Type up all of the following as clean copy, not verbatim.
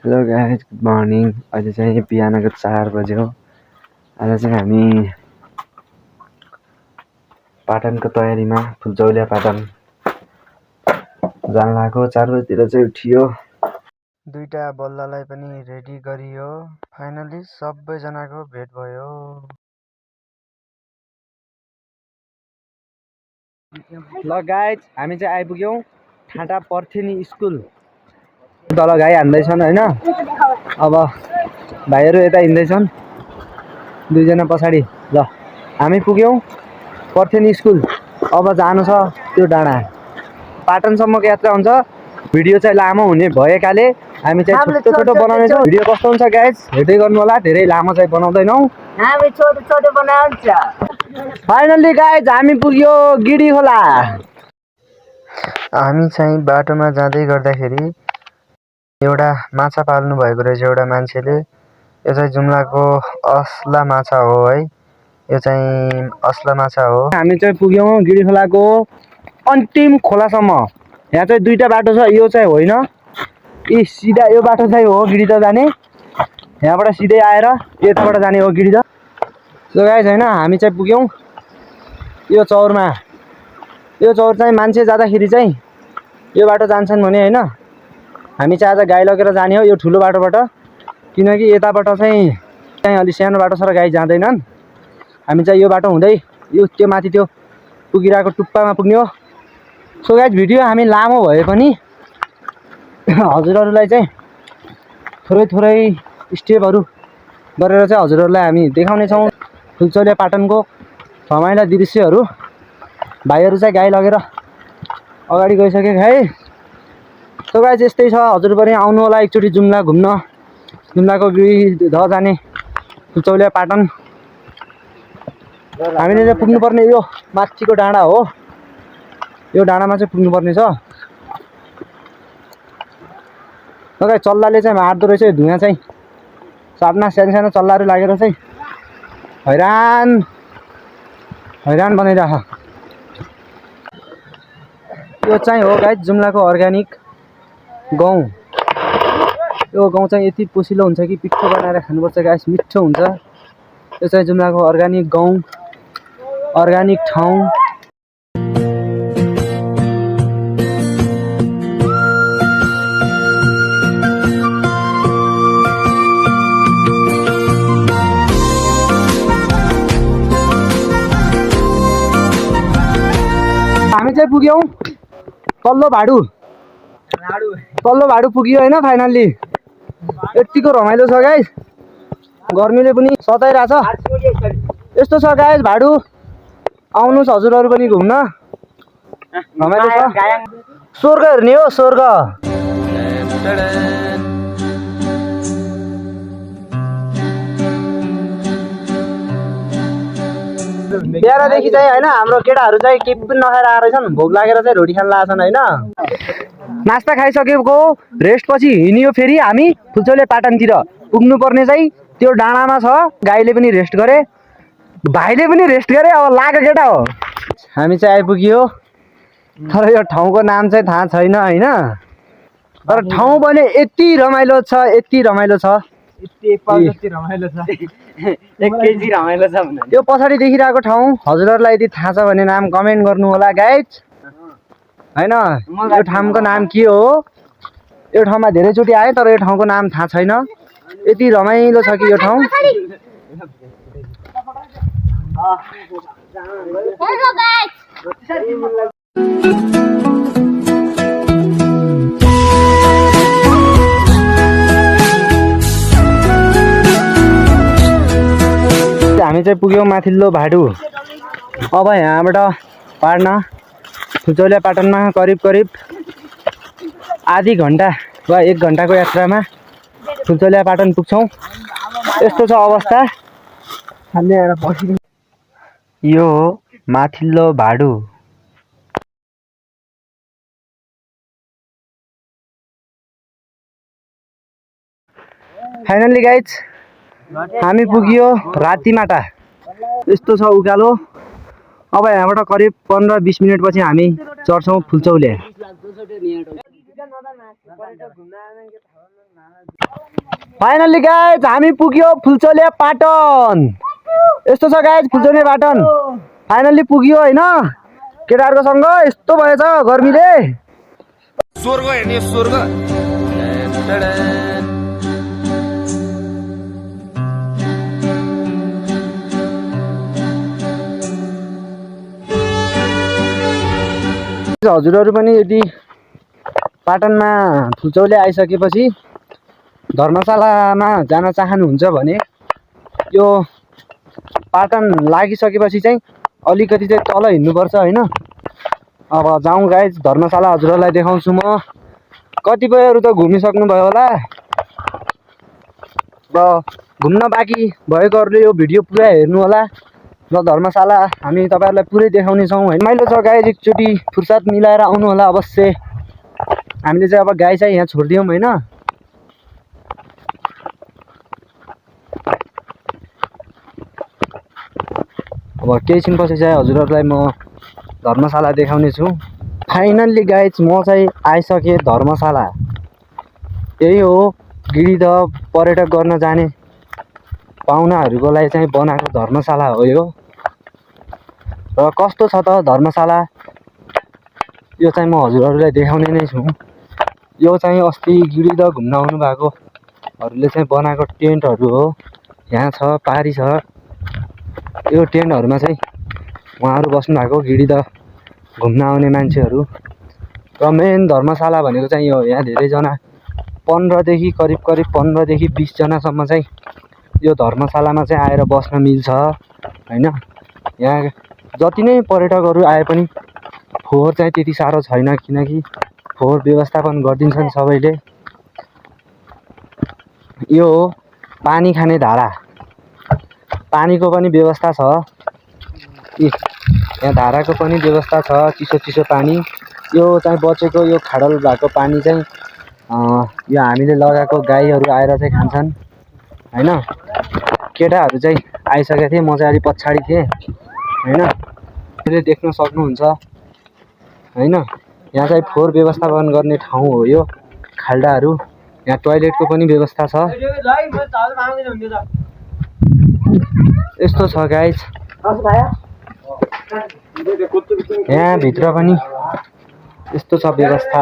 Hello guys, good morning. अहिले चाहिँ बिहानको 4 बज्यो। आज चाहिँ हामी पाटनको तयारीमा फुलचौलिया पाटन जान लागेको। 4 बजीतिर चाहिँ उठियो। दुईटा बल्ललाई पनि रेडी गरियो। फाइनली सबैजनाको भेट भयो। ल गाइज, हामी चाहिँ आइपुग्यौँ ठाटा पर्थिनी स्कुल। तल गाई हान्दैछन् होइन। अब भाइहरू यता हिँड्दैछन्, दुईजना पछाडि। ल हामी पुग्यौँ पर्थिनी स्कुल। अब जानु छ त्यो डाँडा। पाटनसम्मको यात्रा हुन्छ। भिडियो चाहिँ लामो हुने भएकाले हामी चाहिँ छोटो छोटो बनाउनेछौँ। भिडियो कस्तो हुन्छ गाइज हेर्दै गर्नु होला। धेरै लामो चाहिँ बनाउँदैनौँ, हामी छोटो छोटो बनाउँछ। फाइनली गाइज हामी पुग्यो गिडी खोला। हामी चाहिँ बाटोमा जाँदै गर्दाखेरि एउटा माछा पाल्नु भएको रहेछ एउटा मान्छेले। यो चाहिँ जुम्लाको असला माछा हो है। यो चाहिँ असला माछा हो। हामी चाहिँ पुग्यौँ गिडी खोलाको अन्तिम खोलासम्म। यहाँ चाहिँ दुईटा बाटो छ, यो चाहिँ होइन। यी सिधा यो बाटो चाहिँ हो गिडी त जाने। यहाँबाट सिधै आएर यताबाट जाने हो गिडी त। सो गाइस होइन, हामी चाहिँ पुग्यौँ यो चौरमा। यो चौर चाहिँ मान्छे जाँदाखेरि चाहिँ यो बाटो जान्छन् भने होइन। हामी चाहिँ आज गाई लगेर जाने हो यो ठुलो बाटोबाट, किनकि यताबाट चाहिँ अलि सानो बाटो छ र गाई जाँदैनन्। हामी चाहिँ यो बाटो हुँदै यो त्यो माथि त्यो पुगिरहेको टुप्पामा पुग्ने हो। सो गाइस भिडियो हामी लामो भए पनि हजुरहरूलाई चाहिँ थोरै थोरै स्टेपहरू गरेर चाहिँ हजुरहरूलाई हामी देखाउनेछौँ फुलचौलिया पाटनको रमाइला दृश्यहरू। भाइहरू चाहिँ गाई लगेर अगाडि गइसके है। सो गाइस यस्तै छ। हजुर पनि आउनु होला एकचोटि जुम्ला घुम्न। जुम्लाको गिडी ध जाने फुलचौलिया पाटन। हामीले चाहिँ पुग्नुपर्ने यो माथिको डाँडा हो। यो डाँडामा चाहिँ पुग्नुपर्ने छ। गाइस चल्लाले चाहिँ मार्दो रहेछ यो धुवाँ चाहिँ। साथमा सानो सानो चल्लाहरू लागेर चाहिँ हैरान बनाइराख। यो चाहिँ हो गाइस जुम्लाको अर्ग्यानिक गहुँ। यो गहुँ चाहिँ यति पोसिलो हुन्छ कि पिठो बनाएर खानुपर्छ गाइस, मिठो हुन्छ। यो चाहिँ जुम्लाको अर्ग्यानिक गहुँ, अर्ग्यानिक ठाउँ। हामी चाहिँ पुग्यौँ तल्लो भाडु पुग्यो होइन। फाइनल्ली यतिको रमाइलो छ गाइस। गर्मीले पनि सताइरहेछ। यस्तो छ गाइस भाडु। आउनुहोस् हजुरहरू पनि घुम्न, रमाइलो छ। स्वर्ग हेर्ने हो स्वर्ग। बिहानदेखि चाहिँ होइन हाम्रो केटाहरू चाहिँ के पनि नखाएर आएर रहेछन्। भोक लागेर चाहिँ रोटी खान लागेछन् होइन। नास्ता खाइसकेको रेस्ट पछि हिँडियो फेरि हामी फुलचौलिया पाटनतिर। पुग्नुपर्ने चाहिँ त्यो डाँडामा छ। गाईले पनि रेस्ट गरे, भाइले पनि रेस्ट गरे। अब लाग्यो केटा हो। हामी चाहिँ आइपुग्यो, तर यो ठाउँको नाम चाहिँ थाहा छैन होइन। तर ठाउँ भने यति रमाइलो छ, यति रमाइलो छ, एक केजी रमाइलो छ। यो पछाडि देखिरहेको ठाउँ हजुरहरूलाई यदि थाहा छ भने नाम कमेन्ट गर्नु होला गाइज होइन। यो ठाउँको नाम के हो? यो ठाउँमा धेरैचोटि आएँ तर यो ठाउँको नाम थाहा छैन। यति रमाइलो छ कि यो ठाउँ। हामी चाहिँ पुग्यौँ माथिल्लो भाडु। अब यहाँबाट पार्न फुलचौलिया पाटनमा करिब आधी घन्टा वा 1 घन्टाको यात्रामा फुलचौलिया पाटन पुग्छौँ। यस्तो छ अवस्था। यो हो माथिल्लो भाडु। फाइनल्ली गाइज हामी पुग्यो रातिमाटा। यस्तो छ उकालो। अब यहाँबाट करिब 15-20 मिनट पछि हामी चढ्छौँ फुलचौलिया। फाइनल्ली गाइज हामी पुग्यो फुलचौले पाटन। यस्तो छ गाइज फुलचौले पाटन फाइनल्ली पुग्यो हैन। केटाहरुको सँग यस्तो भएछ गर्मीले। स्वर्ग हेर्ने स्वर्ग। हजुरहरु पनि यदि पाटनमा फुलचौले आइसकेपछि धर्मशालामा जान चाहनुहुन्छ भने यो पाटन लागिसकेपछि चाहिँ अलिकति चाहिँ तल हिँड्नुपर्छ हैन। अब जाउँ गाइज धर्मशाला हजुरहरुलाई देखाउँछु म। कतिपयहरु त घुमिसक्नु भयो होला। र घुम्न बाँकी भएकोहरुले यो भिडियो पुरा हेर्नु होला। र धर्मशाला हामी तपाईहरुलाई पुरै देखाउने छौं हैन। रमाइलो छ गाइज एकचोटी फुर्सद मिलाएर आउनु होला अवश्य। हामीले चाहिँ अब गाई चाहिँ यहाँ छोड्दियौं हैन। अब केही छिनपछि चाहिँ हजुरहरुलाई म धर्मशाला देखाउने छु। फाइनल्ली गाइज म चाहिँ आइसके धर्मशाला। यही हो गिरिदह पर्यटक गर्न जाने पाहुनाहरुको लागि चाहिँ बनाएको धर्मशाला हो यो। र कस्तो छ त धर्मशाला यो चाहिँ म हजुरहरुलाई देखाउने नै छु। यो चाहिँ अस्ति गिरिदह घुम्न आउनु भएकोहरुले चाहिँ बनाएको टेन्टहरु हो। यहाँ छ पारी छ। यो टेन्टहरुमा चाहिँ उहाँहरु बस्नु भएको गिरिदह घुम्न आउने मान्छेहरु। र मेन धर्मशाला भनेको चाहिँ यो यहाँ धेरै जना 15 देखि करिब 15 देखि 20 जना सम्म चाहिँ यो धर्मशालामा चाहिँ आएर बस्न मिल्छ हैन। यहाँ जति नै पर्यटकहरु आए पनि फोहोर चाहिँ त्यति साह्रो छैन किनकि फोहोर व्यवस्थापन गरिदिन्छन् सबैले। यो हो पानी खाने धारा। पानीको पनि व्यवस्था छ। यहाँ धाराको पनि व्यवस्था छ। चिसो चिसो पानी यो चाहिँ बचेको यो खाडल भएको पानी चाहिँ यो हामीले लगाएको गाईहरु आएर चाहिँ खान्छन् हैन। केटाहरु चाहिँ आइसकेका थिए। म चाहिँ अलि पछाडी थिए हैन। त्यसले देख्न सक्नुहुन्छ हैन। यहाँ चाहिँ फोहोर व्यवस्थापन गर्ने ठाउँ हो यो खाल्डाहरु। यहाँ टोयलेटको पनि व्यवस्था छ। यस्तो छ गाइज। यहाँ भित्र पनि यस्तो छ व्यवस्था।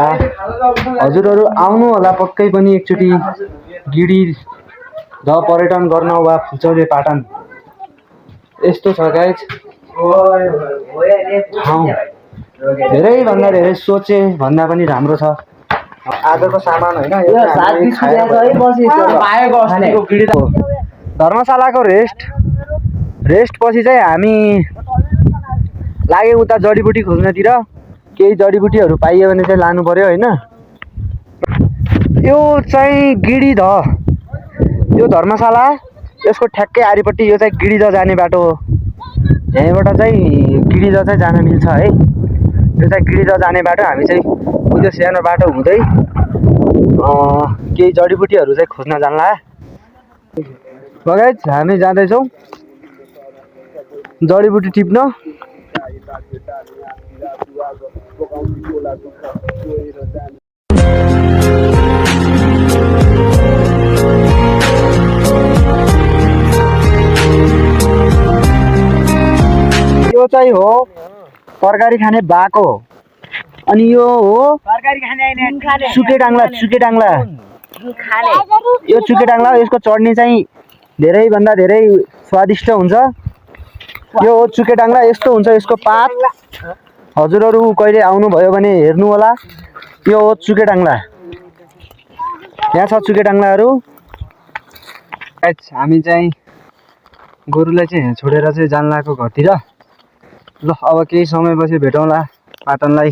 हजुरहरु आउनु होला पक्कै पनि एकचोटी गिरिदह पर्यटन गर्न वा फुलचौले पाटन। यस्तो छ गाइज ठाउँ। धेरै भन्दा धेरै सोचे भन्दा पनि राम्रो छ। आजको सामान हैन यो धर्मशालाको रेस्ट पछि चाहिँ हामी लागे उता जडीबुटी खोज्नतिर। केही जडीबुटीहरु पाइयो भने चाहिँ लानु पर्यो हैन। यो चाहिँ गिरिदह यो धर्मशाला यसको ठ्याक्कै आरिपट्टि यो चाहिँ गिरिदह जाने बाटो हो। यहीँबाट चाहिँ गिरिदह चाहिँ जान मिल्छ है। यो चाहिँ गिरिदह जाने बाटो। हामी चाहिँ उयो सानो बाटो हुँदै केही जडीबुटीहरु चाहिँ खोज्न जानला। गाइज हामी जाँदैछौँ जडीबुटी टिप्न। यो चाहिँ हो तरकारी खाने बाको। अनि यो हो तरकारी खाने सुके डाङ्ला। यो सुके डाङ्ला यसको चटनी चाहिँ धेरै भन्दा धेरै स्वादिष्ट हुन्छ। यो हो चुके डाङ्ला। यस्तो हुन्छ यसको पात। हजुरहरु कहिले आउनु भयो भने हेर्नु होला। यो हो चुके डाङ्ला। यहाँ छ चुके डाङ्लाहरु। हामी चाहिँ गोरुलाई चाहिँ छोडेर चाहिँ जान लागेको घरतिर। ल अब केही समयपछि भेटौँला पाटनलाई।